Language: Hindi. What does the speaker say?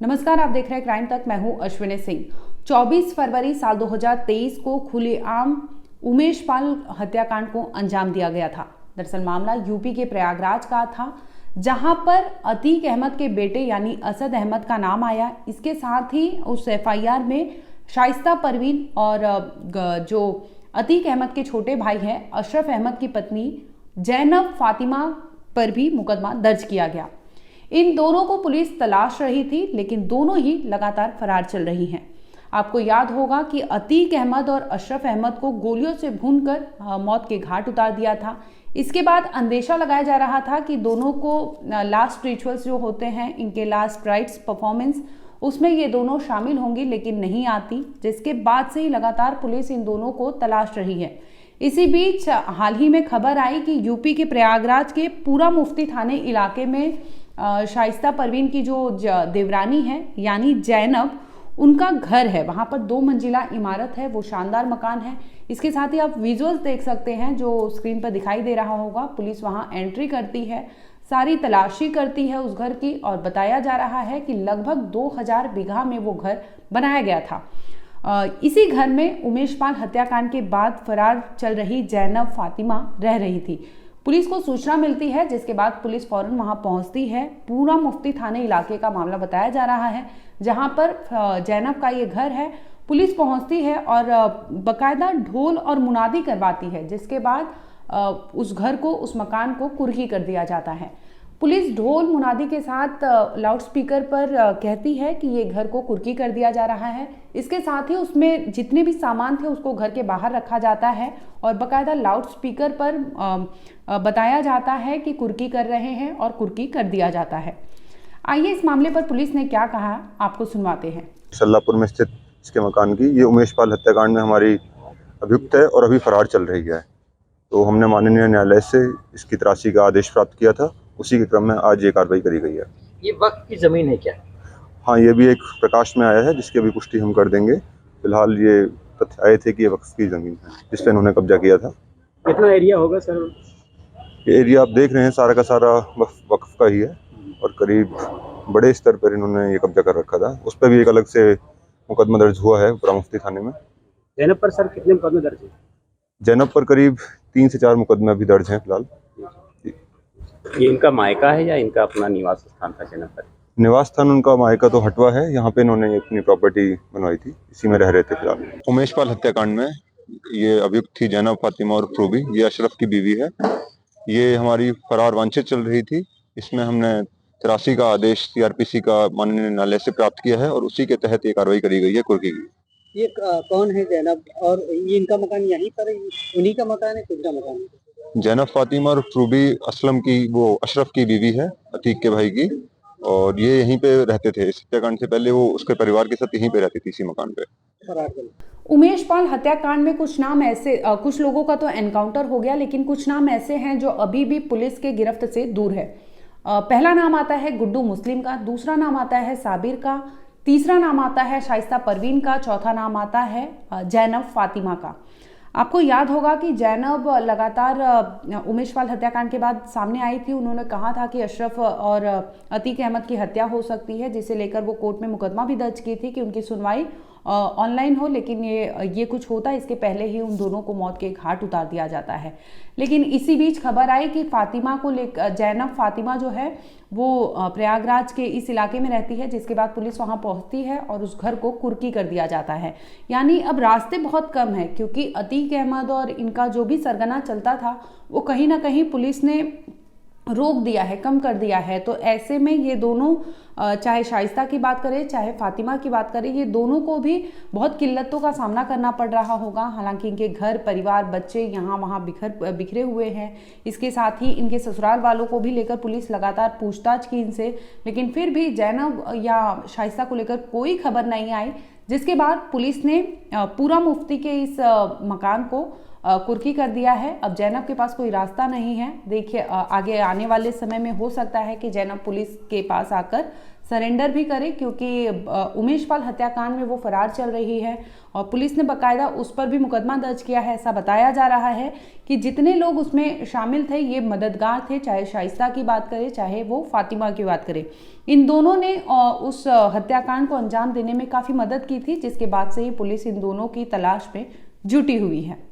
नमस्कार, आप देख रहे हैं क्राइम तक। मैं हूं अश्विनी सिंह। 24 फरवरी साल 2023 को खुलेआम उमेश पाल हत्याकांड को अंजाम दिया गया था। दरअसल मामला यूपी के प्रयागराज का था, जहां पर अतीक अहमद के बेटे यानी असद अहमद का नाम आया। इसके साथ ही उस एफआईआर में शाइस्ता परवीन और जो अतीक अहमद के छोटे भाई हैं अशरफ अहमद की पत्नी जैनब फातिमा पर भी मुकदमा दर्ज किया गया। इन दोनों को पुलिस तलाश रही थी, लेकिन दोनों ही लगातार फरार चल रही हैं। आपको याद होगा कि अतीक अहमद और अशरफ अहमद को गोलियों से भूनकर मौत के घाट उतार दिया था। इसके बाद अंदेशा लगाया जा रहा था कि दोनों को लास्ट रिचुअल्स जो होते हैं, इनके लास्ट राइट्स परफॉर्मेंस, उसमें ये दोनों शामिल होंगी, लेकिन नहीं आती। जिसके बाद से ही लगातार पुलिस इन दोनों को तलाश रही है। इसी बीच हाल ही में खबर आई कि यूपी के प्रयागराज के पूरा मुफ्ती थाने इलाके में शाइस्ता परवीन की जो देवरानी है यानी जैनब, उनका घर है। वहां पर 2 मंजिला इमारत है, वो शानदार मकान है। इसके साथ ही आप विजुअल्स देख सकते हैं जो स्क्रीन पर दिखाई दे रहा होगा। पुलिस वहां एंट्री करती है, सारी तलाशी करती है उस घर की, और बताया जा रहा है कि लगभग 2000 बीघा में वो घर बनाया गया था। इसी घर में उमेश पाल हत्याकांड के बाद फरार चल रही जैनब फातिमा रह रही थी। पुलिस को सूचना मिलती है, जिसके बाद पुलिस फौरन वहां पहुंचती है। पूरा मुफ्ती थाने इलाके का मामला बताया जा रहा है, जहां पर जैनब का ये घर है। पुलिस पहुंचती है और बकायदा ढोल और मुनादी करवाती है, जिसके बाद उस घर को, उस मकान को कुर्की कर दिया जाता है। पुलिस ढोल मुनादी के साथ लाउड स्पीकर पर कहती है कि ये घर को कुर्की कर दिया जा रहा है। इसके साथ ही उसमें जितने भी सामान थे उसको घर के बाहर रखा जाता है और बकायदा लाउड स्पीकर पर बताया जाता है कि कुर्की कर रहे हैं और कुर्की कर दिया जाता है। आइए इस मामले पर पुलिस ने क्या कहा, आपको सुनवाते हैं। सल्लापुर में स्थित इसके मकान की ये उमेश पाल हत्याकांड में हमारी अभियुक्त है और अभी फरार चल रही है। तो हमने माननीय न्यायालय से इसकी तलाशी का आदेश प्राप्त किया था। उसी के क्रम में आज ये कार्रवाई करी गई है। ये वक्त की जमीन है क्या? हाँ, ये भी एक प्रकाश में आया है, जिसकी अभी पुष्टि हम कर देंगे। फिलहाल ये तथ्य आए थे कि ये वक्फ की जमीन है जिस पे इन्होंने कब्जा किया था। कितना एरिया होगा सर? ये एरिया आप देख रहे हैं सारा का सारा वक्फ का ही है और करीब बड़े स्तर पर इन्होंने ये कब्जा कर रखा था। उस पर भी एक अलग से मुकदमा दर्ज हुआ है पूरा मुफ्ती थाने में। जैनब पर सर कितने मुकदमे दर्ज हैं? जैनब पर करीब 3 से 4 मुकदमे अभी दर्ज हैं फिलहाल। ये इनका मायका है या इनका अपना निवास स्थान था जैनब पर? निवास स्थान उनका मायका तो हटवा है, यहाँ पे इन्होंने अपनी प्रॉपर्टी बनवाई थी, इसी में रह रहे थे फिलहाल। उमेश पाल हत्याकांड में ये अभियुक्त थी जैनब फातिमा और रूबी। ये अशरफ की बीवी है। ये हमारी फरार वांछित चल रही थी। इसमें हमने तलाशी का आदेश सीआरपीसी का माननीय न्यायालय से प्राप्त किया है और उसी के तहत ये कार्रवाई करी गई है कुर्की की। ये कौन है जैनब, और ये इनका मकान यहीं पर है? उन्हीं का मकान है, खुद का मकान है? जैनब फातिमा और रूबी असलम की, वो अशरफ की बीवी है, अतीक के भाई की, और ये यहीं पे रहते थे। इस हत्याकांड से पहले वो उसके परिवार के साथ यहीं पे रहती थी, इसी मकान पे। उमेश पाल हत्याकांड में कुछ नाम ऐसे, कुछ लोगों का तो एनकाउंटर हो गया, लेकिन कुछ नाम ऐसे हैं जो अभी भी पुलिस के गिरफ्त से दूर है। पहला नाम आता है गुड्डू मुस्लिम का, दूसरा नाम आता है साबिर का, तीसरा नाम आता है शाइस्ता परवीन का, चौथा नाम आता है जैनब फातिमा का। आपको याद होगा कि जैनब लगातार उमेश पाल हत्याकांड के बाद सामने आई थी। उन्होंने कहा था कि अशरफ और अतीक अहमद की हत्या हो सकती है, जिसे लेकर वो कोर्ट में मुकदमा भी दर्ज की थी कि उनकी सुनवाई ऑनलाइन हो, लेकिन ये कुछ होता है इसके पहले ही उन दोनों को मौत के घाट उतार दिया जाता है। लेकिन इसी बीच खबर आई कि फातिमा को लेकर, जैनब फातिमा जो है वो प्रयागराज के इस इलाके में रहती है, जिसके बाद पुलिस वहां पहुंचती है और उस घर को कुर्की कर दिया जाता है। यानी अब रास्ते बहुत कम है, क्योंकि अतीक अहमद और इनका जो भी सरगना चलता था वो कहीं ना कहीं पुलिस ने रोक दिया है, कम कर दिया है। तो ऐसे में ये दोनों, चाहे शाइस्ता की बात करें चाहे फातिमा की बात करें, ये दोनों को भी बहुत किल्लतों का सामना करना पड़ रहा होगा। हालांकि इनके घर परिवार बच्चे यहाँ वहाँ बिखरे हुए हैं। इसके साथ ही इनके ससुराल वालों को भी लेकर पुलिस लगातार पूछताछ की इनसे, लेकिन फिर भी जैनब या शाइस्ता को लेकर कोई खबर नहीं आई। जिसके बाद पुलिस ने पूरा मुफ्ती के इस मकान को कुर्की कर दिया है। अब जैनब के पास कोई रास्ता नहीं है। देखिए आगे आने वाले समय में हो सकता है कि जैनब पुलिस के पास आकर सरेंडर भी करे, क्योंकि उमेश पाल हत्याकांड में वो फरार चल रही है और पुलिस ने बाकायदा उस पर भी मुकदमा दर्ज किया है। ऐसा बताया जा रहा है कि जितने लोग उसमें शामिल थे ये मददगार थे, चाहे शाइस्ता की बात करें चाहे वो फातिमा की बात करें। इन दोनों ने उस हत्याकांड को अंजाम देने में काफ़ी मदद की थी, जिसके बाद से ही पुलिस इन दोनों की तलाश में जुटी हुई है।